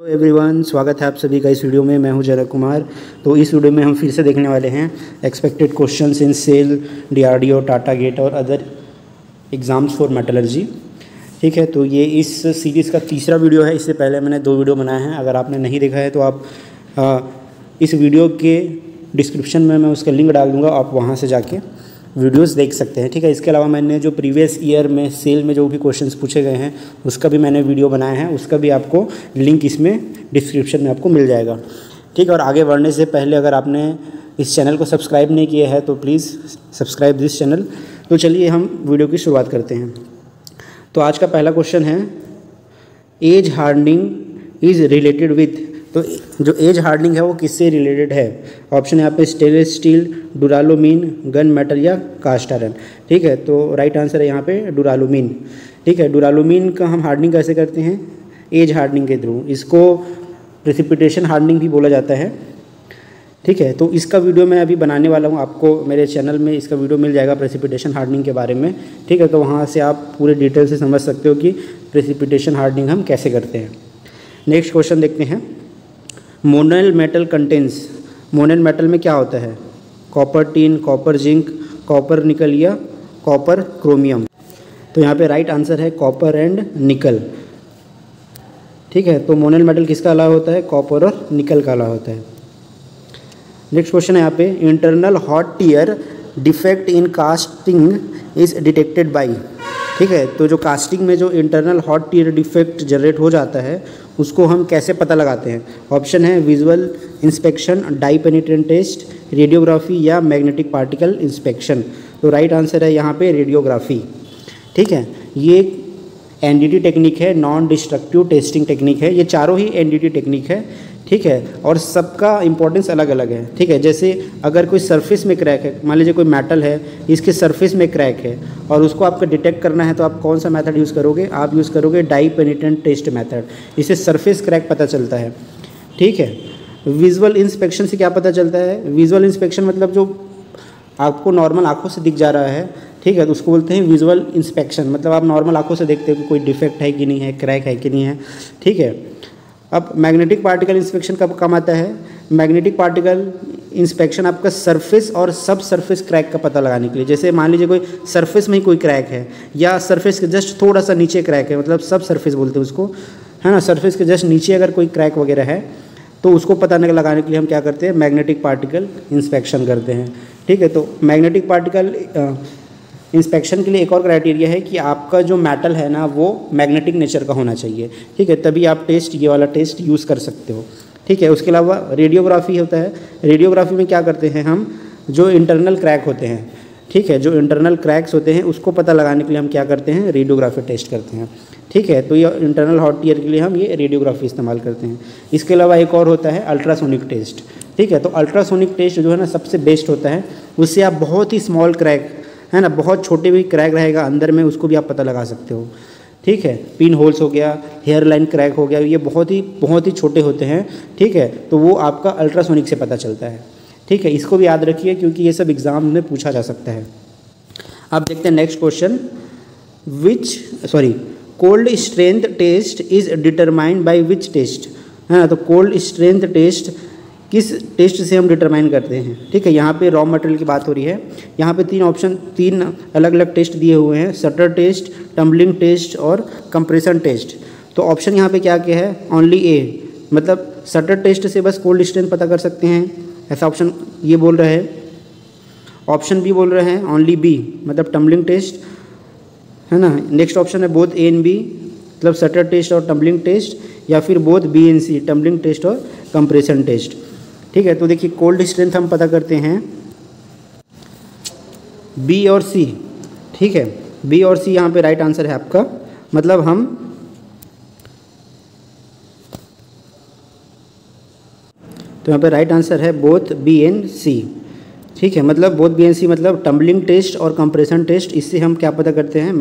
Hello everyone, स्वागत है आप सभी का इस वीडियो में। मैं हूं जनक कुमार। तो इस वीडियो में हम फिर से देखने वाले हैं expected questions in SAIL, DRDO, Tata GATE और अदर एग्ज़ाम्स फॉर मेटलर्जी। ठीक है, तो ये इस सीरीज़ का तीसरा वीडियो है। इससे पहले मैंने 2 वीडियो बनाए हैं। अगर आपने नहीं देखा है तो आप इस वीडियो के डिस्क्रिप्शन में मैं उसका लिंक डाल दूँगा, आप वहाँ से जाके वीडियोस देख सकते हैं। ठीक है, इसके अलावा मैंने जो प्रीवियस ईयर में सेल में जो भी क्वेश्चंस पूछे गए हैं उसका भी मैंने वीडियो बनाया है, उसका भी आपको लिंक इसमें डिस्क्रिप्शन में आपको मिल जाएगा। ठीक है, और आगे बढ़ने से पहले अगर आपने इस चैनल को सब्सक्राइब नहीं किया है तो प्लीज़ सब्सक्राइब दिस चैनल। तो चलिए हम वीडियो की शुरुआत करते हैं। तो आज का पहला क्वेश्चन है, as hardening is related with. तो जो एज हार्डनिंग है वो किससे रिलेटेड है? ऑप्शन यहाँ पे स्टेनलेस स्टील, डुरालुमीन, गन मेटल या कास्ट आयरन। ठीक है, तो राइट आंसर है यहाँ पे डुरालुमीन। ठीक है, डुरालुमीन का हम हार्डनिंग कैसे करते हैं? एज हार्डनिंग के थ्रू। इसको प्रेसिपिटेशन हार्डनिंग भी बोला जाता है। ठीक है, तो इसका वीडियो मैं अभी बनाने वाला हूँ, आपको मेरे चैनल में इसका वीडियो मिल जाएगा प्रेसिपिटेशन हार्डनिंग के बारे में। ठीक है, तो वहाँ से आप पूरे डिटेल से समझ सकते हो कि प्रेसिपिटेशन हार्डनिंग हम कैसे करते हैं। नेक्स्ट क्वेश्चन देखते हैं, Monal metal contains. Monal metal में क्या होता है? Copper tin, copper zinc, copper nickel या कॉपर क्रोमियम। तो यहाँ पे राइट आंसर है कॉपर एंड निकल। ठीक है, तो मोनल मेटल किसका अलावा होता है? कॉपर और निकल का अलावा होता है। नेक्स्ट क्वेश्चन है यहाँ पे, internal hot tear defect in casting is detected by. ठीक है, तो जो कास्टिंग में जो internal hot tear defect generate हो जाता है उसको हम कैसे पता लगाते हैं? ऑप्शन है visual inspection, dye penetrant test, radiography या मैग्नेटिक पार्टिकल इंस्पेक्शन। तो राइट आंसर है यहाँ पे रेडियोग्राफी। ठीक है, ये एनडीटी टेक्निक है, नॉन डिस्ट्रक्टिव टेस्टिंग टेक्निक है। ये चारों ही एनडीटी टेक्निक है। ठीक है, और सबका इंपॉर्टेंस अलग अलग है। ठीक है, जैसे अगर कोई सरफेस में क्रैक है, मान लीजिए कोई मेटल है, इसके सरफेस में क्रैक है और उसको आपको डिटेक्ट करना है, तो आप कौन सा मेथड यूज़ करोगे? आप यूज़ करोगे डाई पेनिट्रेंट टेस्ट मेथड। इससे सरफेस क्रैक पता चलता है। ठीक है, विजुअल इंस्पेक्शन से क्या पता चलता है? विजुअल इंस्पेक्शन मतलब जो आपको नॉर्मल आँखों से दिख जा रहा है, ठीक है, तो उसको बोलते हैं विजुअल इंस्पेक्शन। मतलब आप नॉर्मल आँखों से देखते हो कि कोई डिफेक्ट है कि नहीं है, क्रैक है कि नहीं है। ठीक है, अब मैग्नेटिक पार्टिकल इंस्पेक्शन कब काम आता है? मैग्नेटिक पार्टिकल इंस्पेक्शन आपका सरफेस और सब सरफेस क्रैक का पता लगाने के लिए। जैसे मान लीजिए कोई सरफेस में ही कोई क्रैक है या सरफेस के जस्ट थोड़ा सा नीचे क्रैक है, मतलब सब सरफेस बोलते हैं उसको, है ना। सरफेस के जस्ट नीचे अगर कोई क्रैक वगैरह है तो उसको पता लगाने के लिए हम क्या करते हैं? मैग्नेटिक पार्टिकल इंस्पेक्शन करते हैं। ठीक है, तो मैग्नेटिक पार्टिकल इंस्पेक्शन के लिए एक और क्राइटेरिया है कि आपका जो मेटल है ना वो मैग्नेटिक नेचर का होना चाहिए। ठीक है, तभी आप टेस्ट, ये वाला टेस्ट यूज़ कर सकते हो। ठीक है, उसके अलावा रेडियोग्राफी होता है। रेडियोग्राफी में क्या करते हैं हम? जो इंटरनल क्रैक होते हैं, ठीक है, जो इंटरनल क्रैक्स होते हैं उसको पता लगाने के लिए हम क्या करते हैं? रेडियोग्राफी टेस्ट करते हैं। ठीक है, तो ये इंटरनल हॉट टियर के लिए हम ये रेडियोग्राफी इस्तेमाल करते हैं। इसके अलावा एक और होता है अल्ट्रासोनिक टेस्ट। ठीक है, तो अल्ट्रासोनिक टेस्ट जो है ना सबसे बेस्ट होता है। उससे आप बहुत ही स्मॉल क्रैक, है ना, बहुत छोटे भी क्रैक रहेगा अंदर में, उसको भी आप पता लगा सकते हो। ठीक है, पिन होल्स हो गया, हेयर लाइन क्रैक हो गया, ये बहुत ही छोटे होते हैं। ठीक है, तो वो आपका अल्ट्रासोनिक से पता चलता है। ठीक है, इसको भी याद रखिए क्योंकि ये सब एग्जाम में पूछा जा सकता है। अब देखते हैं next question, cold strength test is determined by which test, है ना। तो कोल्ड स्ट्रेंथ टेस्ट किस टेस्ट से हम डिटरमाइन करते हैं? ठीक है, यहाँ पे रॉ मटेरियल की बात हो रही है। यहाँ पे 3 अलग अलग टेस्ट दिए हुए हैं, शटर टेस्ट, टम्बलिंग टेस्ट और कंप्रेशन टेस्ट। तो ऑप्शन यहाँ पे क्या क्या है? ओनली ए, मतलब शटर टेस्ट से बस कोल्ड स्ट्रेंथ पता कर सकते हैं, ऐसा ऑप्शन ये बोल रहा है। ऑप्शन बी बोल रहे हैं ओनली बी, मतलब टम्बलिंग टेस्ट, है ना। नेक्स्ट ऑप्शन है बोथ ए एंड बी, मतलब शटर टेस्ट और टम्बलिंग टेस्ट, या फिर both B and C, tumbling test और कंप्रेशन टेस्ट। ठीक है, तो देखिए कोल्ड स्ट्रेंथ हम पता करते हैं बी और सी। ठीक है, बी और सी यहाँ पे राइट आंसर है आपका, मतलब हम तो यहाँ पे राइट आंसर है बोथ बी एंड सी। ठीक है, मतलब बोथ बी एंड सी मतलब टम्बलिंग टेस्ट और कंप्रेशन टेस्ट, इससे हम क्या पता करते हैं?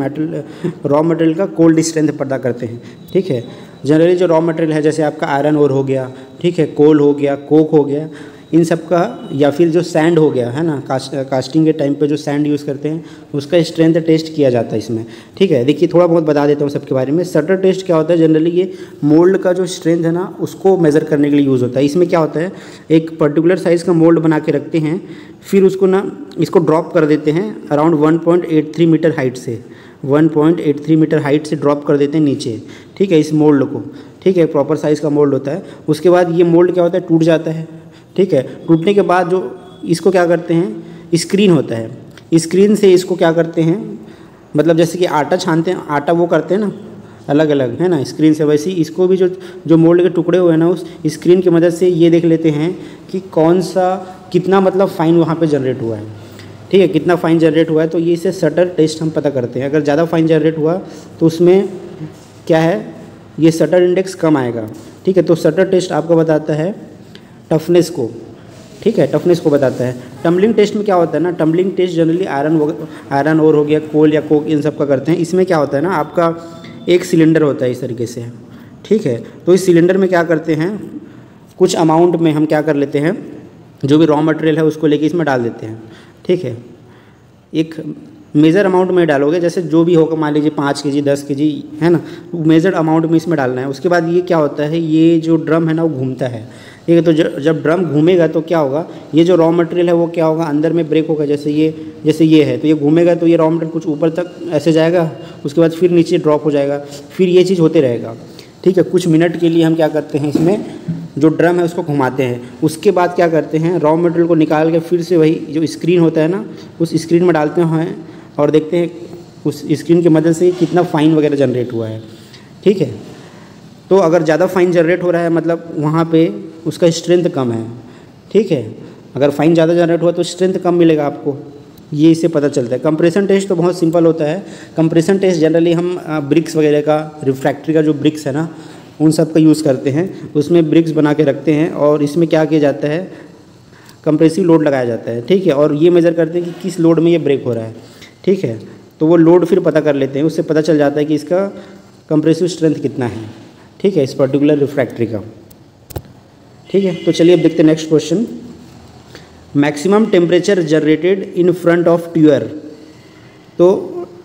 रॉ मटेरियल का कोल्ड स्ट्रेंथ पता करते हैं। ठीक है, जनरली जो रॉ मटेरियल है जैसे आपका आयरन ओर हो गया, ठीक है, कोल हो गया, कोक हो गया, इन सब का, या फिर जो सैंड हो गया है ना, कास्टिंग के टाइम पे जो सैंड यूज़ करते हैं उसका स्ट्रेंथ टेस्ट किया जाता है इसमें। ठीक है, देखिए थोड़ा बहुत बता देता हूँ सबके बारे में। सटर टेस्ट क्या होता है, जनरली ये मोल्ड का जो स्ट्रेंथ है ना उसको मेज़र करने के लिए यूज़ होता है। इसमें क्या होता है, एक पर्टिकुलर साइज़ का मोल्ड बना के रखते हैं, फिर उसको ना इसको ड्रॉप कर देते हैं अराउंड 1.83 मीटर हाइट से, 1.83 मीटर हाइट से ड्रॉप कर देते हैं नीचे। ठीक है, इस मोल्ड को, ठीक है, प्रॉपर साइज़ का मोल्ड होता है। उसके बाद ये मोल्ड क्या होता है, टूट जाता है। ठीक है, टूटने के बाद जो इसको क्या करते हैं, स्क्रीन होता है, स्क्रीन से इसको क्या करते हैं, मतलब जैसे कि आटा छानते हैं, आटा वो करते हैं ना अलग अलग, है ना, स्क्रीन से, वैसे ही इसको भी जो मोल्ड के टुकड़े हुए हैं ना उस स्क्रीन की मदद से ये देख लेते हैं कि कौन सा कितना मतलब फाइन वहाँ पे जनरेट हुआ है। ठीक है, कितना फाइन जनरेट हुआ है, तो ये इसे सटर टेस्ट हम पता करते हैं। अगर ज़्यादा फाइन जनरेट हुआ तो उसमें क्या है, ये सटर इंडेक्स कम आएगा। ठीक है, तो सटर टेस्ट आपको बताता है टफनेस को। ठीक है, टफनेस को बताता है। टम्बलिंग टेस्ट में क्या होता है ना, tumbling test generally iron ore हो गया, कोल या कोक, इन सब का करते हैं। इसमें क्या होता है ना, आपका एक सिलेंडर होता है इस तरीके से। ठीक है, तो इस सिलेंडर में क्या करते हैं, कुछ अमाउंट में हम क्या कर लेते हैं, जो भी रॉ मटेरियल है उसको लेके इसमें डाल देते हैं। ठीक है, एक मेजर अमाउंट में डालोगे, जैसे जो भी होगा, मान लीजिए 5 केजी 10 केजी, है ना, मेजर्ड अमाउंट में इसमें डालना है। उसके बाद ये क्या होता है, ये जो ड्रम है ना वो घूमता है। ठीक है, तो जब ड्रम घूमेगा तो क्या होगा, ये जो रॉ मटेरियल है वो क्या होगा, अंदर में ब्रेक होगा। जैसे ये है, तो ये घूमेगा तो ये रॉ मटेरियल कुछ ऊपर तक ऐसे जाएगा, उसके बाद फिर नीचे ड्रॉप हो जाएगा, फिर ये चीज़ होते रहेगा। ठीक है, कुछ मिनट के लिए हम क्या करते हैं, इसमें जो ड्रम है उसको घुमाते हैं। उसके बाद क्या करते हैं, रॉ मटेरियल को निकाल के फिर से वही जो स्क्रीन होता है ना उस स्क्रीन में डालते हैं और देखते हैं उस स्क्रीन की मदद से कितना फाइन वगैरह जनरेट हुआ है। ठीक है, तो अगर ज़्यादा फाइन जनरेट हो रहा है मतलब वहाँ पे उसका स्ट्रेंथ कम है। ठीक है, अगर फाइन ज़्यादा जनरेट हुआ तो स्ट्रेंथ कम मिलेगा आपको, ये इससे पता चलता है। कंप्रेशन टेस्ट तो बहुत सिंपल होता है। कंप्रेशन टेस्ट जनरली हम ब्रिक्स वगैरह का, रिफ्रैक्ट्री का जो ब्रिक्स है ना उन सब का यूज़ करते हैं। उसमें ब्रिक्स बना के रखते हैं और इसमें क्या किया जाता है, कंप्रेसिव लोड लगाया जाता है। ठीक है, और ये मेज़र करते हैं कि किस लोड में ये ब्रेक हो रहा है। ठीक है, तो वो लोड फिर पता कर लेते हैं, उससे पता चल जाता है कि इसका कंप्रेसिव स्ट्रेंथ कितना है। ठीक है, इस पर्टिकुलर रिफ्रैक्ट्री का। ठीक है, तो चलिए अब देखते हैं next question. Maximum temperature generated in front of tuyere. तो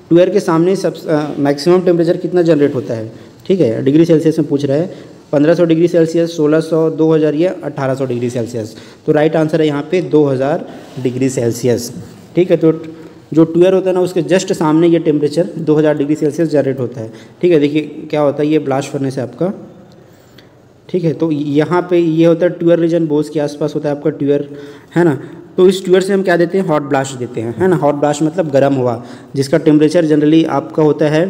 ट्यूअर के सामने सब मैक्सिमम टेम्परेचर कितना जनरेट होता है। ठीक है, डिग्री सेल्सियस में पूछ रहा है, 1500 डिग्री सेल्सियस, 1600, 2000 या 1800 डिग्री सेल्सियस। तो राइट आंसर है यहाँ पे 2000 डिग्री सेल्सियस। ठीक है, तो जो ट्यूअर होता है ना उसके जस्ट सामने ये टेम्परेचर 2000 डिग्री सेल्सियस जनरेट होता है। ठीक है, देखिए क्या होता है, ये ब्लास्ट फर्नेस है आपका। ठीक है, तो यहाँ पे ये होता है ट्यूअर रीजन, बोस के आसपास होता है आपका ट्यूअर, है ना। तो इस ट्यूअर से हम क्या देते हैं, हॉट ब्लास्ट देते हैं, है ना। हॉट ब्लास्ट मतलब गर्म हुआ, जिसका टेम्परेचर जनरली आपका होता है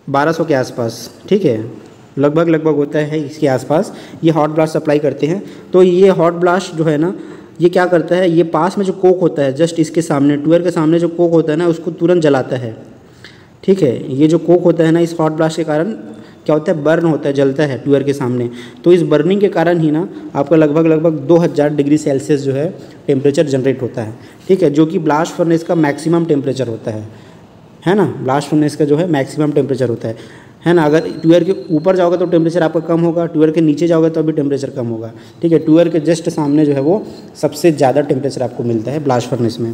1200 के आसपास। ठीक है, लगभग होता है इसके आसपास, ये हॉट ब्लास्ट सप्लाई करते हैं। तो ये हॉट ब्लास्ट जो है ना ये क्या करता है, ये पास में जो कोक होता है जस्ट इसके सामने, ट्यूअर के सामने जो कोक होता है ना उसको तुरंत जलाता है। ठीक है, ये जो कोक होता है ना इस हॉट ब्लास्ट के कारण क्या होता है, बर्न होता है, जलता है ट्यूअर के सामने। तो इस बर्निंग के कारण ही ना आपका लगभग 2000 डिग्री सेल्सियस जो है टेम्परेचर जनरेट होता है। ठीक है, जो कि ब्लास्ट फर्नेस का मैक्सिमम टेम्परेचर होता है ना। ब्लास्ट फर्नेस का जो है मैक्सिमम टेम्परेचर होता है ना। अगर ट्यूअर के ऊपर जाओगे तो टेम्परेचर आपका कम होगा, ट्यूअर के नीचे जाओगे तो अभी टेम्परेचर कम होगा। ठीक है, ट्यूअर के जस्ट सामने जो है वो सबसे ज़्यादा टेम्परेचर आपको मिलता है ब्लास्ट फर्नेस में।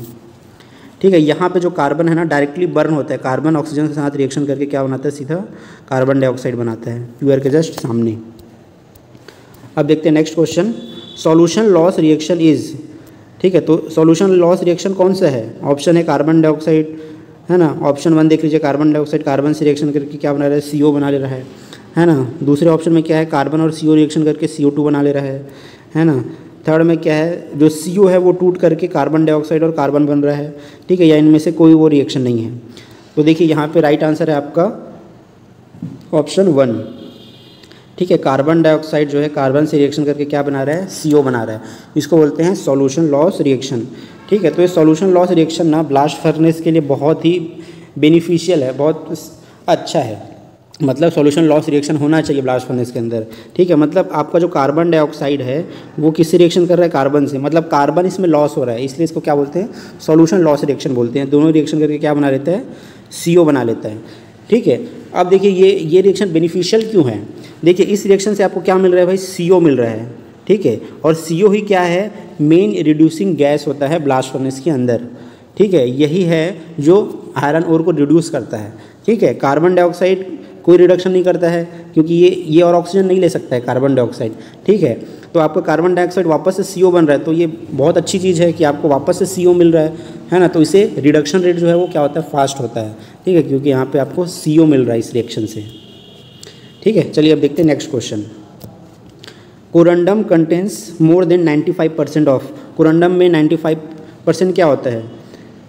ठीक है, यहाँ पे जो कार्बन है ना डायरेक्टली बर्न होता है, कार्बन ऑक्सीजन के साथ रिएक्शन करके क्या बनाता है, सीधा कार्बन डाइऑक्साइड बनाता है ट्यूअर के जस्ट सामने। अब देखते हैं next question, solution loss reaction is. ठीक है, तो सॉल्यूशन लॉस रिएक्शन कौन सा है, ऑप्शन है कार्बन डाइऑक्साइड, है ना। ऑप्शन 1 देख लीजिए, कार्बन डाइऑक्साइड कार्बन से रिएक्शन करके क्या बना रहा है, CO बना ले रहा है ना। दूसरे ऑप्शन में क्या है, कार्बन और CO रिएक्शन करके CO2 बना ले रहा है ना। थर्ड में क्या है, जो CO है वो टूट करके कार्बन डाइऑक्साइड और कार्बन बन रहा है। ठीक है, या इनमें से कोई वो रिएक्शन नहीं है। तो देखिए यहाँ पे राइट आंसर है आपका ऑप्शन 1। ठीक है, कार्बन डाइऑक्साइड जो है कार्बन से रिएक्शन करके क्या बना रहा है, CO बना रहा है। इसको बोलते हैं सॉल्यूशन लॉस रिएक्शन। ठीक है, तो ये सॉल्यूशन लॉस रिएक्शन ना ब्लास्ट फर्नेस के लिए बहुत ही बेनिफिशियल है, बहुत अच्छा है। मतलब सॉल्यूशन लॉस रिएक्शन होना चाहिए ब्लास्ट फर्नेस के अंदर। ठीक है, मतलब आपका जो कार्बन डाइऑक्साइड है वो किससे रिएक्शन कर रहा है, कार्बन से, मतलब कार्बन इसमें लॉस हो रहा है, इसलिए इसको क्या बोलते हैं, सॉल्यूशन लॉस रिएक्शन बोलते हैं। दोनों रिएक्शन करके क्या बना लेता है, CO बना लेता है। ठीक है, अब देखिए ये रिएक्शन बेनिफिशियल क्यों है। देखिए इस रिएक्शन से आपको क्या मिल रहा है भाई, CO मिल रहा है। ठीक है। और CO ही क्या है, मेन रिड्यूसिंग गैस होता है ब्लास्ट फर्नेस के अंदर, ठीक है। यही है जो आयरन ओर को रिड्यूस करता है, ठीक है। कार्बन डाइऑक्साइड कोई रिडक्शन नहीं करता है क्योंकि ये और ऑक्सीजन नहीं ले सकता है कार्बन डाइऑक्साइड, ठीक है। तो आपका कार्बन डाइऑक्साइड वापस से CO बन रहा है, तो ये बहुत अच्छी चीज़ है कि आपको वापस से CO मिल रहा है ना। तो इसे रिडक्शन रेट जो है वो क्या होता है, फास्ट होता है, ठीक है, क्योंकि यहाँ पे आपको CO मिल रहा है इस रिएक्शन से, ठीक है। चलिए अब देखते हैं next question. Corundum contains more than 95% of, corundum में 95% क्या होता है,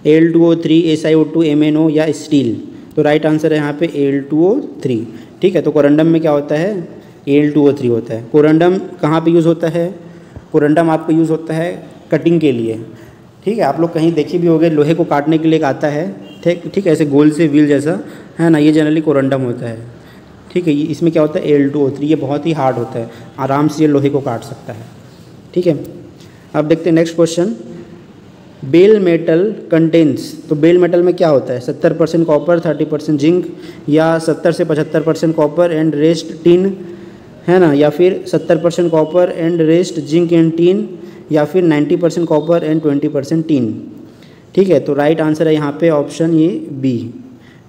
Al2O3, SiO2, MnO या स्टील। तो राइट आंसर है यहाँ पे Al2O3, ठीक है। तो कोरंडम में क्या होता है, Al2O3 होता है। कोरंडम कहाँ पे यूज़ होता है, कोरंडम आपको यूज़ होता है कटिंग के लिए, ठीक है। आप लोग कहीं देखे भी होंगे, लोहे को काटने के लिए एक आता है, ठीक है, ऐसे गोल से व्हील जैसा, है ना, ये जनरली कोरंडम होता है, ठीक है। इसमें क्या होता है Al2O3, ये बहुत ही हार्ड होता है, आराम से ये लोहे को काट सकता है, ठीक है। अब देखते हैं next question. Bell metal contains, तो बेल मेटल में क्या होता है, 70% कॉपर, 30% जिंक, या 70 से 75% कॉपर एंड रेस्ट टिन, है ना, या फिर 70% copper and rest zinc and tin, या फिर 90% कॉपर एंड 20% टिन, ठीक है। तो राइट आंसर है यहाँ पे ऑप्शन ये बी,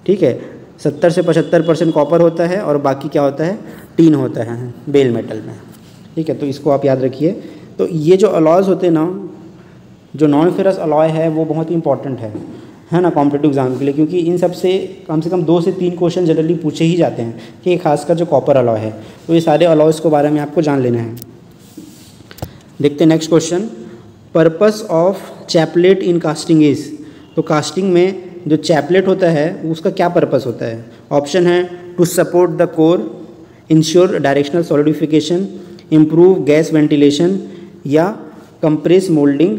ठीक है। 70 से 75% कॉपर होता है और बाकी क्या होता है, टिन होता है बेल मेटल में, ठीक है। तो इसको आप याद रखिए। तो ये जो अलॉयज़ होते हैं ना, जो नॉन फेरस अलॉय है वो बहुत ही इंपॉर्टेंट है ना कॉम्पिटिटिव एग्जाम के लिए, क्योंकि इन सब से कम 2 से 3 क्वेश्चन जनरली पूछे ही जाते हैं, कि खासकर जो कॉपर अलॉय है। तो ये सारे अलॉयज़ के बारे में आपको जान लेना है। देखते हैं next question. Purpose of chaplet in casting is, तो कास्टिंग में जो चैपलेट होता है उसका क्या पर्पस होता है। ऑप्शन है to support the core, ensure directional solidification, improve gas ventilation, या कंप्रेस मोल्डिंग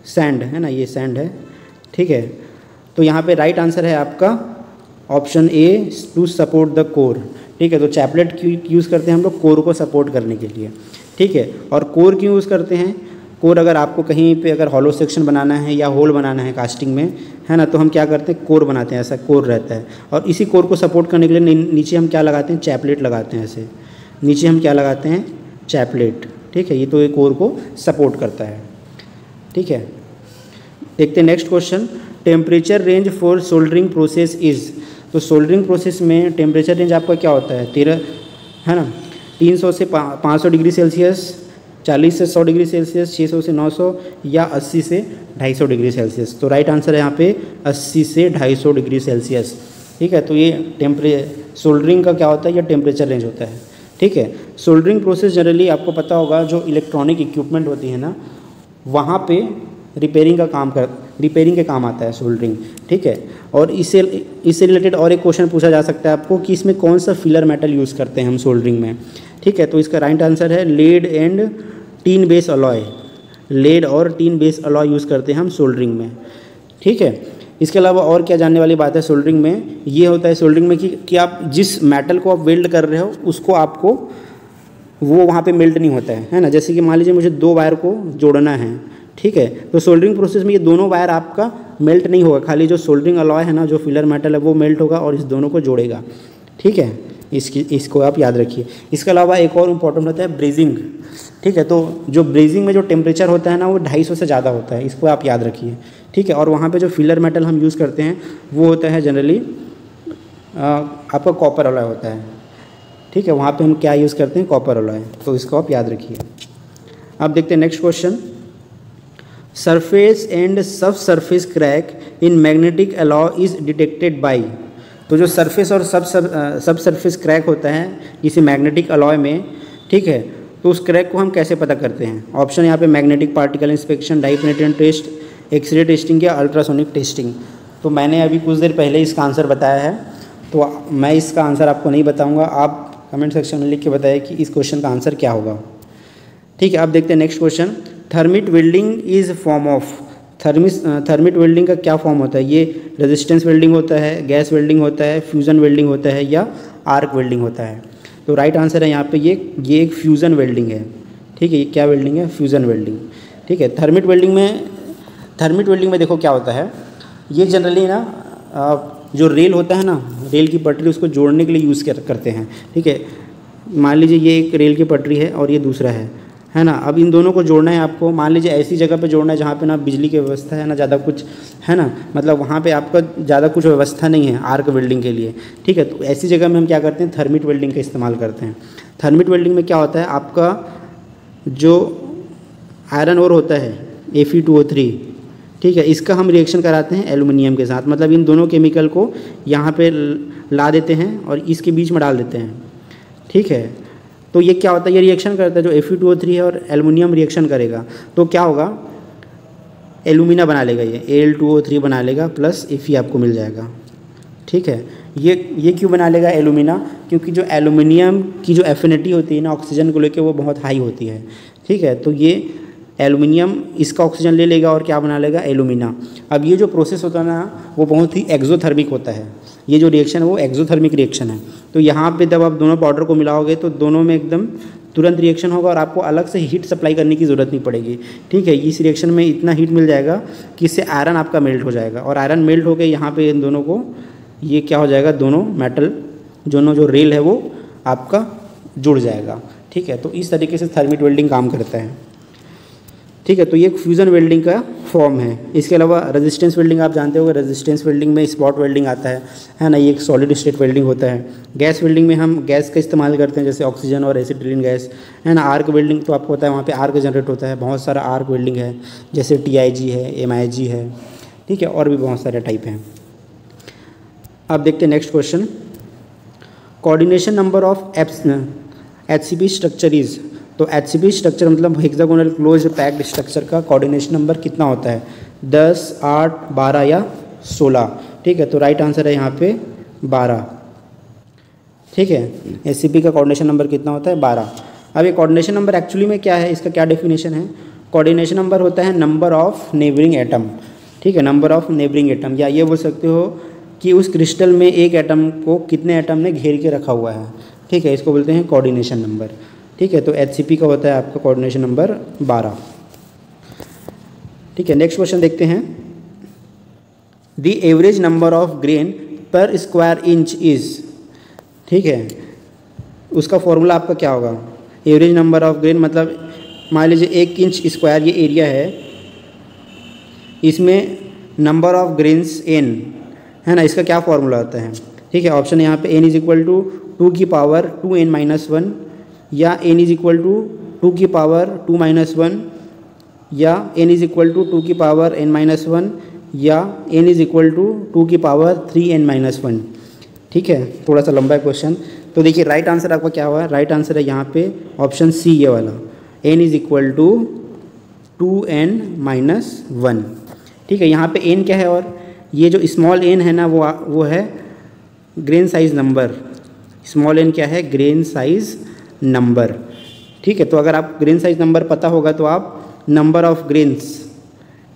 सैंड, है ना, ये सैंड है, ठीक है। तो यहाँ पे राइट आंसर है आपका option A, to support the core, ठीक है। तो चैपलेट क्यों यूज़ करते हैं हम लोग, कोर को सपोर्ट करने के लिए, ठीक है। और कोर क्यों यूज़ करते हैं, कोर अगर आपको कहीं पे अगर हॉलो सेक्शन बनाना है या होल बनाना है कास्टिंग में, है ना, तो हम क्या करते हैं, कोर बनाते हैं, ऐसा कोर रहता है। और इसी कोर को सपोर्ट करने के लिए नीचे हम क्या लगाते हैं, चैपलेट लगाते हैं, ऐसे नीचे हम क्या लगाते हैं, चैपलेट, ठीक है। ये तो ये कोर को सपोर्ट करता है, ठीक है। देखते हैं next question. Temperature range for soldering process is, तो सोल्डरिंग प्रोसेस में टेम्परेचर रेंज आपका क्या होता है, 13, है ना, 300 से 500 डिग्री सेल्सियस, 40 से 100 डिग्री सेल्सियस, 600 से 900, या 80 से 250 डिग्री सेल्सियस। तो राइट आंसर है यहाँ पे 80 से 250 डिग्री सेल्सियस, ठीक है। तो ये सोल्डरिंग का क्या होता है, ये टेम्परेचर रेंज होता है, ठीक है। सोल्डरिंग प्रोसेस जनरली आपको पता होगा, जो इलेक्ट्रॉनिक इक्विपमेंट होती है ना, वहाँ पे रिपेयरिंग के काम आता है सोल्डरिंग, ठीक है। और इससे रिलेटेड और एक क्वेश्चन पूछा जा सकता है आपको कि इसमें कौन सा फिलर मेटल यूज़ करते हैं हम सोल्डरिंग में, ठीक है। तो इसका राइट आंसर है lead and tin base alloy, lead और टीन बेस अलॉय यूज़ करते हैं हम सोल्डरिंग में, ठीक है। इसके अलावा और क्या जानने वाली बात है सोल्डरिंग में, ये होता है सोल्डरिंग में कि आप जिस मेटल को आप वेल्ड कर रहे हो उसको आपको वो वहाँ पे मेल्ट नहीं होता है ना। जैसे कि मान लीजिए मुझे 2 वायर को जोड़ना है, ठीक है, तो सोल्डरिंग प्रोसेस में ये दोनों वायर आपका मेल्ट नहीं होगा, खाली जो सोल्डरिंग अलॉय है ना, जो फिलर मेटल है वो मेल्ट होगा और इस दोनों को जोड़ेगा, ठीक है। इसको आप याद रखिए। इसके अलावा एक और इम्पॉर्टेंट होता है ब्रेजिंग, ठीक है। तो जो ब्रेजिंग में जो टेम्परेचर होता है ना, वो 250 से ज़्यादा होता है, इसको आप याद रखिए, ठीक है। और वहाँ पे जो फिलर मेटल हम यूज़ करते हैं वो होता है जनरली आपका कॉपर अलॉय होता है, ठीक है। वहाँ पे हम क्या यूज़ करते हैं, कॉपर अलॉय, तो इसको आप याद रखिए। अब देखते हैं नेक्स्ट क्वेश्चन। सरफेस एंड सब surface crack in magnetic alloy is detected by, तो जो सरफेस और सब सरफेस क्रैक होता है किसी मैग्नेटिक अलॉय में, ठीक है, तो उस क्रैक को हम कैसे पता करते हैं। ऑप्शन यहाँ पे magnetic particle inspection, dye penetrant test, X ray testing या अल्ट्रासोनिक टेस्टिंग। तो मैंने अभी कुछ देर पहले इसका आंसर बताया है, तो मैं इसका आंसर आपको नहीं बताऊँगा, आप कमेंट सेक्शन में लिख के बताइए कि इस क्वेश्चन का आंसर क्या होगा, ठीक है। अब देखते हैं next question. Thermit welding is form of, thermit welding का क्या फॉर्म होता है, ये रेजिस्टेंस वेल्डिंग होता है, गैस वेल्डिंग होता है, फ्यूज़न वेल्डिंग होता है, या आर्क वेल्डिंग होता है। तो राइट आंसर है यहाँ पे ये एक फ्यूज़न वेल्डिंग है, ठीक है। ये क्या वेल्डिंग है, फ्यूज़न वेल्डिंग, ठीक है। थर्मिट वेल्डिंग में देखो क्या होता है, ये जनरली ना जो रेल होता है ना, रेल की पटरी, उसको जोड़ने के लिए यूज़ करते हैं, ठीक है। मान लीजिए ये एक रेल की पटरी है और ये दूसरा है, है ना। अब इन दोनों को जोड़ना है आपको, मान लीजिए ऐसी जगह पे जोड़ना है जहाँ पे ना बिजली की व्यवस्था है ना ज़्यादा कुछ, है ना, मतलब वहाँ पे आपका ज़्यादा कुछ व्यवस्था नहीं है आर्क वेल्डिंग के लिए, ठीक है। तो ऐसी जगह में हम क्या करते हैं, थर्मिट वेल्डिंग का इस्तेमाल करते हैं। थर्मिट वेल्डिंग में क्या होता है, आपका जो आयरन ओर होता है Fe2O3, ठीक है, इसका हम रिएक्शन कराते हैं एल्युमिनियम के साथ, मतलब इन दोनों केमिकल को यहाँ पे ला देते हैं और इसके बीच में डाल देते हैं, ठीक है। तो ये क्या होता है, ये रिएक्शन करता है, जो Fe2O3 है और एल्युमिनियम रिएक्शन करेगा तो क्या होगा, एल्यूमिना बना लेगा, ये Al2O3 बना लेगा प्लस Fe आपको मिल जाएगा, ठीक है। ये क्यों बना लेगा एल्यूमिना, क्योंकि जो एल्युमिनियम की जो एफिनिटी होती है ना ऑक्सीजन को लेकर वो बहुत हाई होती है, ठीक है। तो ये एल्युमिनियम इसका ऑक्सीजन ले लेगा और क्या बना लेगा, एल्यूमिना। अब ये जो प्रोसेस होता है ना वो बहुत ही एक्सोथर्मिक होता है, ये जो रिएक्शन है वो एक्सोथर्मिक रिएक्शन है। तो यहाँ पे जब आप दोनों पाउडर को मिलाओगे तो दोनों में एकदम तुरंत रिएक्शन होगा और आपको अलग से हीट सप्लाई करने की ज़रूरत नहीं पड़ेगी, ठीक है। इस रिएक्शन में इतना हीट मिल जाएगा कि इससे आयरन आपका मेल्ट हो जाएगा और आयरन मेल्ट होकर यहाँ पे इन दोनों को ये क्या हो जाएगा, दोनों मेटल दोनों जो रेल है वो आपका जुड़ जाएगा, ठीक है। तो इस तरीके से थर्मिट वेल्डिंग काम करता है, ठीक है। तो ये फ्यूज़न वेल्डिंग का फॉर्म है। इसके अलावा रेजिस्टेंस वेल्डिंग आप जानते होंगे, रेजिस्टेंस वेल्डिंग में स्पॉट वेल्डिंग आता है ना, ये एक सॉलिड स्टेट वेल्डिंग होता है। गैस वेल्डिंग में हम गैस का इस्तेमाल करते हैं जैसे ऑक्सीजन और एसिटिलीन गैस, है ना। आर्क वेल्डिंग तो आपको पता है वहाँ पे आर्क जनरेट होता है, बहुत सारा आर्क वेल्डिंग है जैसे TIG है, MIG है, ठीक है, और भी बहुत सारे टाइप हैं। अब देखते हैं next question, coordination number of HCP structure is. तो HCP स्ट्रक्चर मतलब हेक्सागोनल क्लोज पैक्ड स्ट्रक्चर का कोऑर्डिनेशन नंबर कितना होता है, 10, 8, 12 या 16, ठीक है। तो राइट आंसर है यहाँ पे 12, ठीक है। HCP का कोऑर्डिनेशन नंबर कितना होता है, 12। अब ये कोऑर्डिनेशन नंबर एक्चुअली में क्या है, इसका क्या डेफिनेशन है, कोऑर्डिनेशन नंबर होता है नंबर ऑफ नेबरिंग एटम, ठीक है, नंबर ऑफ नेबरिंग एटम, या ये बोल सकते हो कि उस क्रिस्टल में एक एटम को कितने एटम ने घेर के रखा हुआ है, ठीक है, इसको बोलते हैं कोऑर्डिनेशन नंबर, ठीक है। तो HCP का होता है आपका कोऑर्डिनेशन नंबर 12, ठीक है। नेक्स्ट क्वेश्चन देखते हैं, the average number of grain पर स्क्वायर इंच इज, ठीक है, उसका फॉर्मूला आपका क्या होगा, एवरेज नंबर ऑफ ग्रेन मतलब मान लीजिए 1 इंच स्क्वायर ये एरिया है, इसमें नंबर ऑफ ग्रेन्स n है ना, इसका क्या फॉर्मूला होता है, ठीक है। ऑप्शन यहाँ पे n इज इक्वल टू 2 की पावर 2n-1 या n इज इक्वल टू 2 की पावर 2-1 या n इज इक्वल टू 2 की पावर n-1 या n इज इक्वल टू 2 की पावर 3n-1, ठीक है। थोड़ा सा लंबा है क्वेश्चन, तो देखिए राइट आंसर आपका क्या हुआ है, राइट आंसर है यहाँ पे ऑप्शन C ये वाला, n is equal to 2n-1, ठीक है। यहाँ पे n क्या है, और ये जो स्मॉल n है ना वो है grain size number, small n क्या है, ग्रेन साइज नंबर, ठीक है। तो अगर आप ग्रेन साइज नंबर पता होगा तो आप नंबर ऑफ ग्रेन्स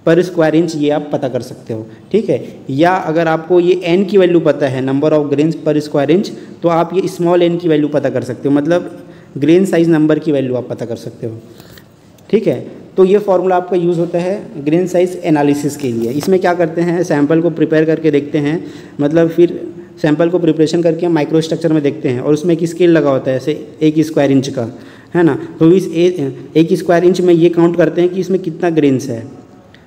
पर स्क्वायर इंच ये आप पता कर सकते हो, ठीक है। या अगर आपको ये n की वैल्यू पता है, नंबर ऑफ ग्रेन्स पर स्क्वायर इंच, तो आप ये स्मॉल n की वैल्यू पता कर सकते हो, मतलब ग्रेन साइज नंबर की वैल्यू आप पता कर सकते हो, ठीक है। तो ये फार्मूला आपका यूज़ होता है ग्रेन साइज एनालिसिस के लिए। इसमें क्या करते हैं, सैंपल को प्रिपेयर करके देखते हैं, मतलब फिर सैंपल को प्रिपरेशन करके हम माइक्रो स्ट्रक्चर में देखते हैं और उसमें एक स्केल लगा होता है ऐसे 1 स्क्वायर इंच का, है ना। तो इस 1 स्क्वायर इंच में ये काउंट करते हैं कि इसमें कितना ग्रेन्स है,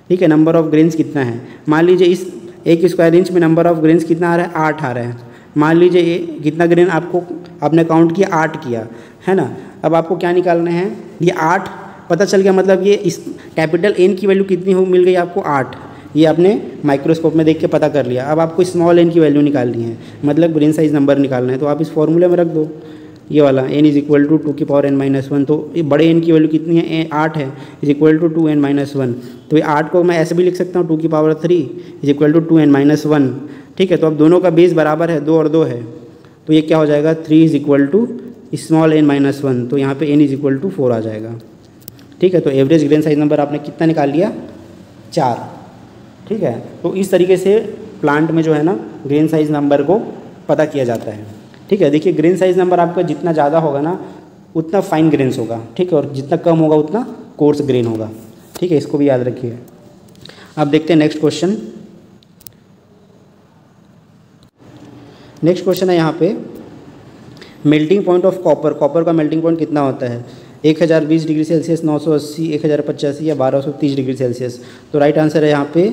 ठीक है, नंबर ऑफ ग्रेन्स कितना है। मान लीजिए इस 1 स्क्वायर इंच में नंबर ऑफ ग्रेन्स कितना आ रहा है, 8 आ रहा है। मान लीजिए कितना ग्रेन आपने काउंट किया, 8 किया, है ना। अब आपको क्या निकालना है, ये 8 पता चल गया, मतलब ये इस कैपिटल N की वैल्यू कितनी हो मिल गई आपको, 8, ये आपने माइक्रोस्कोप में देख के पता कर लिया। अब आपको स्मॉल n की वैल्यू निकालनी है, मतलब ग्रेन साइज नंबर निकालना है, तो आप इस फॉर्मूले में रख दो ये वाला n इज इक्वल टू 2 की पावर n-1, तो ये बड़े n की वैल्यू कितनी है, 8 है, इज इक्वल टू 2n-1। तो ये 8 को मैं ऐसे भी लिख सकता हूँ 2 की power 3 is equal to 2n-1, ठीक है। तो अब दोनों का बेस बराबर है, 2 और 2 है, तो ये क्या हो जाएगा, 3 is equal to small n-1, तो यहाँ पे n इज इक्वल टू 4 आ जाएगा, ठीक है। तो एवरेज ग्रेन साइज नंबर आपने कितना निकाल लिया, 4, ठीक है। तो इस तरीके से प्लांट में जो है ना ग्रेन साइज नंबर को पता किया जाता है, ठीक है। देखिए ग्रेन साइज नंबर आपका जितना ज़्यादा होगा ना उतना फाइन ग्रेन्स होगा, ठीक है, और जितना कम होगा उतना कोर्स ग्रेन होगा, ठीक है, इसको भी याद रखिए। अब देखते हैं नेक्स्ट क्वेश्चन। नेक्स्ट क्वेश्चन है यहाँ पे melting point of copper, copper का मेल्टिंग पॉइंट कितना होता है। 1020 डिग्री सेल्सियस, 980, 1085 या 1230 डिग्री सेल्सियस। तो राइट आंसर है यहाँ पे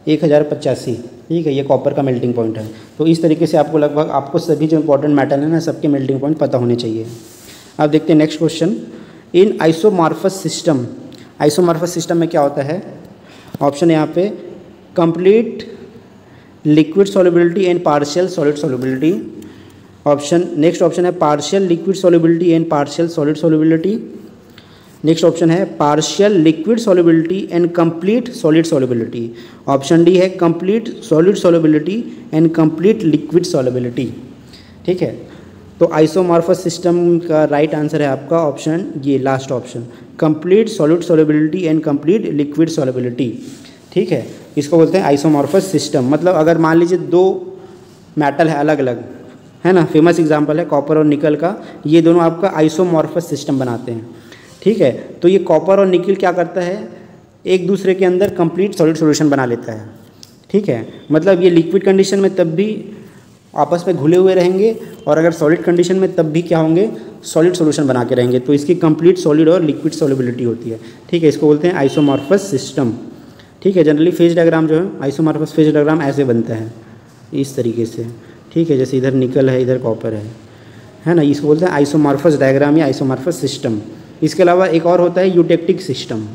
1085। ठीक है, ये कॉपर का मेल्टिंग पॉइंट है। तो इस तरीके से आपको लगभग आपको सभी जो इंपॉर्टेंट मेटल है ना सबके मेल्टिंग पॉइंट पता होने चाहिए। अब देखते हैं next question. In isomorphous system, isomorphous system में क्या होता है? ऑप्शन है यहाँ पे complete liquid solubility and partial solid solubility. Option next option है partial liquid solubility and partial solid solubility. Next option है partial liquid solubility and complete solid solubility. Option D है complete solid solubility and complete liquid solubility. ठीक है, तो isomorphous system का right answer है आपका option ये last option, complete solid solubility and complete liquid solubility. ठीक है, इसको बोलते हैं आइसोमॉर्फस सिस्टम। मतलब अगर मान लीजिए दो मेटल है अलग अलग, है ना, फेमस एग्जांपल है कॉपर और निकल का, ये दोनों आपका आइसोमॉर्फस सिस्टम बनाते हैं। ठीक है, तो ये कॉपर और निकल क्या करता है, एक दूसरे के अंदर कंप्लीट सॉलिड सॉल्यूशन बना लेता है। ठीक है, मतलब ये लिक्विड कंडीशन में तब भी आपस में घुले हुए रहेंगे और अगर सॉलिड कंडीशन में तब भी क्या होंगे, सॉलिड सॉल्यूशन बना के रहेंगे। तो इसकी कंप्लीट सॉलिड और लिक्विड सॉल्युबिलिटी होती है। ठीक है, इसको बोलते हैं आइसोमॉर्फस सिस्टम। ठीक है, जनरली फेज डायग्राम जो है आइसोमॉर्फस फेज डायग्राम ऐसे बनता है, इस तरीके से। ठीक है, जैसे इधर निकल है इधर कॉपर है ना, इसको बोलते हैं आइसोमॉर्फस डायग्राम या आइसोमॉर्फस सिस्टम। इसके अलावा एक और होता है यूटेक्टिक सिस्टम।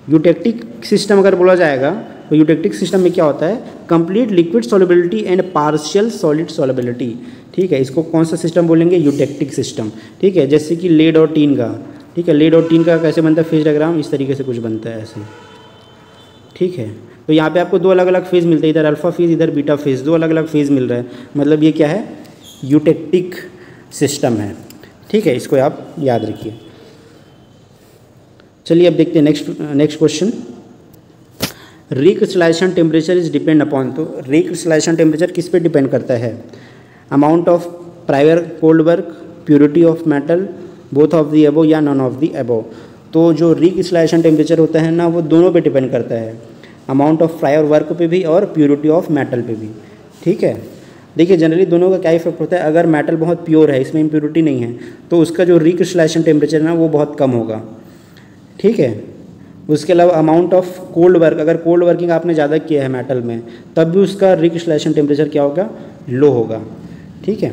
यूटेक्टिक सिस्टम अगर बोला जाएगा तो यूटेक्टिक सिस्टम में क्या होता है, complete liquid solubility and partial solid solubility. ठीक है, इसको कौन सा सिस्टम बोलेंगे, यूटेक्टिक सिस्टम। ठीक है, जैसे कि लेड और टीन का। ठीक है, लेड और टीन का कैसे बनता है फेज डायग्राम, इस तरीके से कुछ बनता है ऐसे। ठीक है, तो यहाँ पे आपको दो अलग अलग फेज़ मिलते हैं, इधर अल्फा फेज़ इधर बीटा फेज़, दो अलग अलग फेज़ मिल रहा है। मतलब ये क्या है, यूटेक्टिक सिस्टम है। ठीक है, इसको आप याद रखिए। चलिए अब देखते हैं next question. Recrystallization temperature is depend upon, तो रिक्रिस्टलाइजेशन टेम्परेचर किस पे डिपेंड करता है, amount of prior cold work, purity of metal, both of the above या नॉन ऑफ दी अबो। तो जो रिक्रिस्टलाइजेशन टेम्परेचर होता है ना वो दोनों पे डिपेंड करता है, अमाउंट ऑफ प्रायर वर्क पे भी और प्योरिटी ऑफ मेटल पे भी। ठीक है, देखिए जनरली दोनों का क्या इफेक्ट होता है, अगर मेटल बहुत प्योर है, इसमें इम्प्योरिटी नहीं है, तो उसका जो रिक्रिस्टलाइजेशन टेम्परेचर है ना वो बहुत कम होगा। ठीक है, उसके अलावा अमाउंट ऑफ कोल्ड वर्क, अगर कोल्ड वर्किंग आपने ज़्यादा किया है मेटल में तब भी उसका रिक्रिस्टलाइजेशन टेम्परेचर क्या होगा, लो होगा। ठीक है,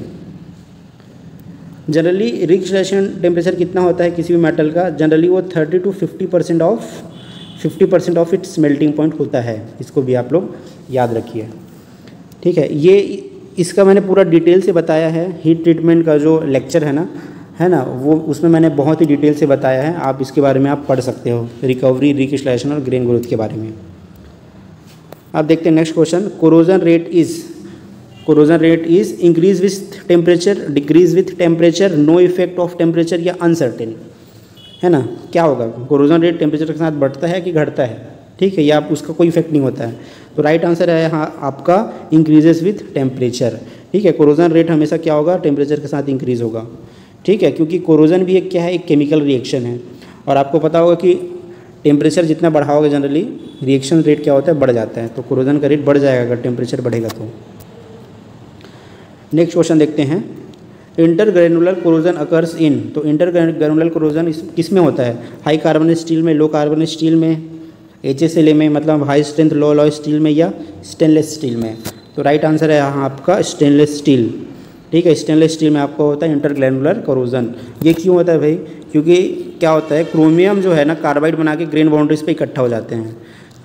जनरली रिक्रिस्टलाइजेशन टेम्परेचर कितना होता है किसी भी मेटल का, जनरली वो 30 to 50% of its melting point होता है। इसको भी आप लोग याद रखिए। ठीक है, ये इसका मैंने पूरा डिटेल से बताया है, हीट ट्रीटमेंट का जो लेक्चर है ना वो उसमें मैंने बहुत ही डिटेल से बताया है, आप इसके बारे में आप पढ़ सकते हो, रिकवरी, रिक्रिस्टलाइजेशन और ग्रेन ग्रोथ के बारे में। अब देखते हैं next question. Corrosion rate is increase with temperature, decrease with temperature, no effect of temperature या अनसर्टेन, है ना, क्या होगा, कोरोजन रेट टेम्परेचर के साथ बढ़ता है कि घटता है। ठीक है, या आप उसका कोई इफेक्ट नहीं होता है। तो राइट आंसर है यहाँ आपका इंक्रीजेस विथ टेम्परेचर। ठीक है, कोरोजन रेट हमेशा क्या होगा, टेम्परेचर के साथ इंक्रीज होगा। ठीक है, क्योंकि कोरोजन भी एक क्या है, एक केमिकल रिएक्शन है और आपको पता होगा कि टेम्परेचर जितना बढ़ाओगे जनरली रिएक्शन रेट क्या होता है, बढ़ जाता है। तो कोरोजन का रेट बढ़ जाएगा अगर टेम्परेचर बढ़ेगा तो। नेक्स्ट क्वेश्चन देखते हैं। इंटरग्रेनुलर कोरोजन अकर्स इन, तो इंटरग्रेनुलर कोरोजन किस में होता है, हाई कार्बन स्टील में, लो कार्बन स्टील में, HSLA में, मतलब हाई स्ट्रेंथ लो अलॉय स्टील में या स्टेनलेस स्टील में। तो राइट आंसर है यहाँ आपका स्टेनलेस स्टील। ठीक है, स्टेनलेस स्टील में आपको होता है इंटरग्रेनुलर कोरोजन। ये क्यों होता है भाई, क्योंकि क्या होता है, क्रोमियम जो है ना कार्बाइड बना के ग्रेन बाउंड्रीज पे इकट्ठा हो जाते हैं।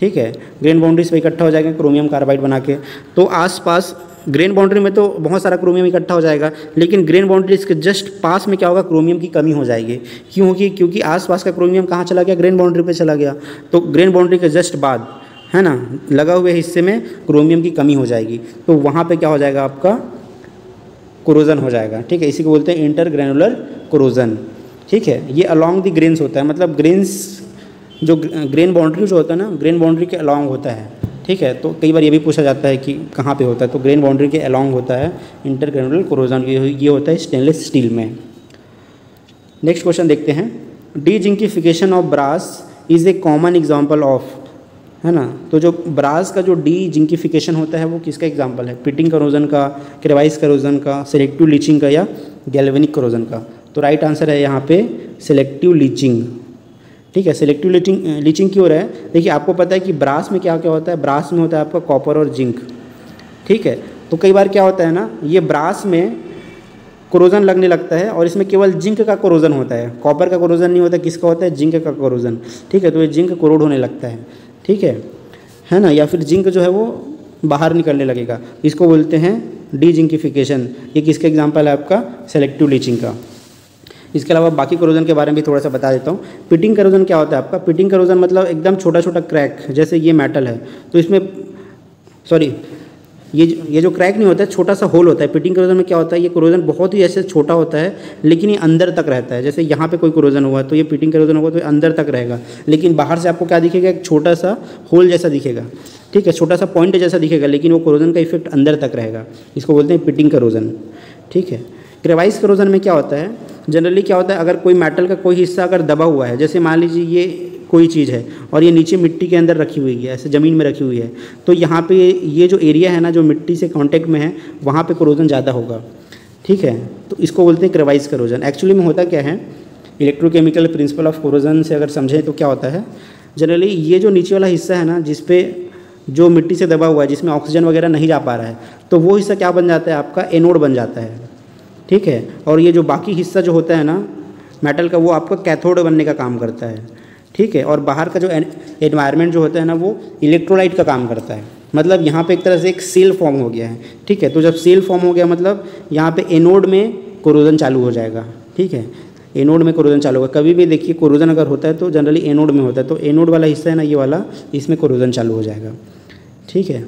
ठीक है, ग्रेन बाउंड्रीज पे इकट्ठा हो जाएगा क्रोमियम कार्बाइड बना के, तो आसपास ग्रेन बाउंड्री में तो बहुत सारा क्रोमियम इकट्ठा हो जाएगा, लेकिन ग्रेन बाउंड्रीज के जस्ट पास में क्या होगा, क्रोमियम की कमी हो जाएगी। क्यों होगी, क्योंकि आसपास का क्रोमियम कहाँ चला गया, ग्रेन बाउंड्री पे चला गया। तो ग्रेन बाउंड्री के जस्ट बाद, है ना, लगा हुए हिस्से में क्रोमियम की कमी हो जाएगी, तो वहाँ पे क्या हो जाएगा, आपका कोरोजन हो जाएगा। ठीक है, इसी को बोलते हैं इंटरग्रेनुलर कोरोजन। ठीक है, ये अलॉन्ग द ग्रेन्स होता है, मतलब ग्रेन्स जो ग्रेन बाउंड्री जो होता है ना, ग्रेन बाउंड्री के अलॉन्ग होता है। ठीक है, तो कई बार ये भी पूछा जाता है कि कहाँ पे होता है, तो ग्रेन बाउंड्री के अलॉन्ग होता है इंटरग्रेनुलर कोरोजन, ये होता है स्टेनलेस स्टील में। नेक्स्ट क्वेश्चन देखते हैं। Dezincification of brass is a common example of, है ना, तो जो ब्रास का जो डी जिंकिफिकेशन होता है वो किसका एग्जाम्पल है, पिटिंग करोजन का, क्रेवाइस करोजन का, सेलेक्टिव लीचिंग का या गैल्वेनिक करोजन का। तो राइट आंसर है यहाँ पे सिलेक्टिव लीचिंग। ठीक है, सिलेक्टिव लीचिंग क्यों हो रहा है? देखिए आपको पता है कि ब्रास में क्या क्या होता है, ब्रास में होता है आपका कॉपर और जिंक। ठीक है, तो कई बार क्या होता है ना, ये ब्रास में कोरोजन लगने लगता है और इसमें केवल जिंक का कोरोजन होता है, कॉपर का कोरोजन नहीं होता। किसका होता है? जिंक का कोरोजन। ठीक है, तो ये जिंक कोरोड होने लगता है। ठीक है ना, या फिर जिंक जो है वो बाहर निकलने लगेगा, इसको बोलते हैं डीजिंकिफिकेशन। ये किसका एग्जाम्पल है? आपका सिलेक्टिव लीचिंग का। इसके अलावा बाकी कोरोजन के बारे में भी थोड़ा सा बता देता हूँ। पिटिंग कोरोजन क्या होता है आपका? पिटिंग कोरोजन मतलब एकदम छोटा छोटा क्रैक, जैसे ये मेटल है तो इसमें ये जो क्रैक नहीं होता है, छोटा सा होल होता है। पिटिंग कोरोजन में क्या होता है? ये कोरोजन बहुत ही ऐसे छोटा होता है लेकिन ये अंदर तक रहता है। जैसे यहाँ पे कोई कोरोजन हुआ तो ये पिटिंग कोरोजन होगा तो ये अंदर तक रहेगा, लेकिन बाहर से आपको क्या दिखेगा? एक छोटा सा होल जैसा दिखेगा। ठीक है, छोटा सा पॉइंट जैसा दिखेगा, लेकिन वो कोरोजन का इफेक्ट अंदर तक रहेगा। इसको बोलते हैं पिटिंग कोरोजन। ठीक है, क्रेवाइज कोरोजन में क्या होता है? जनरली क्या होता है, अगर कोई मेटल का कोई हिस्सा अगर दबा हुआ है, जैसे मान लीजिए ये कोई चीज़ है और ये नीचे मिट्टी के अंदर रखी हुई है, ऐसे ज़मीन में रखी हुई है, तो यहाँ पे ये जो एरिया है ना, जो मिट्टी से कांटेक्ट में है, वहाँ पे कोरोजन ज़्यादा होगा। ठीक है, तो इसको बोलते हैं क्रेवाइज कोरोजन। एक्चुअली में होता क्या है, इलेक्ट्रोकेमिकल प्रिंसिपल ऑफ कोरोजन से अगर समझें तो क्या होता है, जनरली ये जो नीचे वाला हिस्सा है ना, जिसपे जो मिट्टी से दबा हुआ है, जिसमें ऑक्सीजन वगैरह नहीं जा पा रहा है, तो वो हिस्सा क्या बन जाता है? आपका एनोड बन जाता है। ठीक है, और ये जो बाकी हिस्सा जो होता है ना मेटल का, वो आपका कैथोड बनने का काम करता है। ठीक है, और बाहर का जो एनवायरनमेंट जो होता है ना, वो इलेक्ट्रोलाइट का काम करता है। मतलब यहाँ पे एक तरह से एक सेल फॉर्म हो गया है। ठीक है, तो जब सेल फॉर्म हो गया मतलब यहाँ पे एनोड में कोरोजन चालू हो जाएगा। ठीक है, एनोड में कोरोजन चालू होगा। कभी भी देखिए कोरोजन अगर होता है तो जनरली एनोड में होता है, तो एनोड वाला हिस्सा है ना, ये वाला, इसमें कोरोजन चालू हो जाएगा। ठीक है,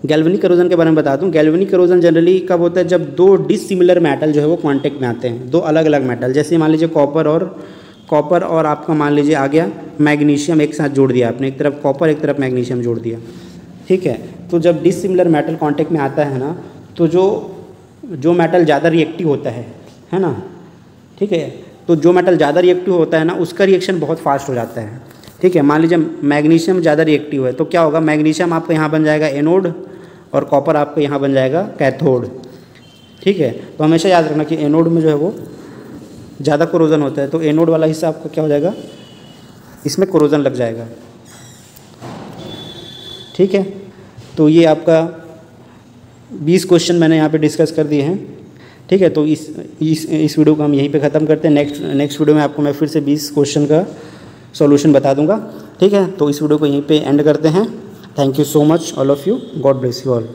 गैल्वेनिक कोरोजन के बारे में बता दूं। गैल्वेनिक कोरोजन जनरली कब होता है? जब दो डिसिमिलर मेटल जो है वो कांटेक्ट में आते हैं, दो अलग अलग मेटल। जैसे मान लीजिए कॉपर और आपका मान लीजिए आ गया मैग्नीशियम, एक साथ जोड़ दिया आपने, एक तरफ कॉपर एक तरफ मैग्नीशियम जोड़ दिया। ठीक है, तो जब डिसिमिलर मेटल कांटेक्ट में आता है ना, तो जो मेटल ज़्यादा रिएक्टिव होता है ना, ठीक है, तो जो मेटल ज़्यादा रिएक्टिव होता है ना, उसका रिएक्शन बहुत फास्ट हो जाता है। ठीक है, मान लीजिए मैग्नीशियम ज़्यादा रिएक्टिव है, तो क्या होगा? मैग्नीशियम आपका यहाँ बन जाएगा एनोड और कॉपर आपका यहाँ बन जाएगा कैथोड। ठीक है, तो हमेशा याद रखना कि एनोड में जो है वो ज़्यादा कोरोजन होता है, तो एनोड वाला हिस्सा आपका क्या हो जाएगा? इसमें कोरोजन लग जाएगा। ठीक है, तो ये आपका 20 क्वेश्चन मैंने यहाँ पे डिस्कस कर दिए हैं। ठीक है, तो इस वीडियो को हम यहीं पे ख़त्म करते हैं। नेक्स्ट वीडियो में आपको मैं फिर से 20 क्वेश्चन का सॉल्यूशन बता दूंगा। ठीक है, तो इस वीडियो को यहीं पे एंड करते हैं। Thank you so much all of you, God bless you all.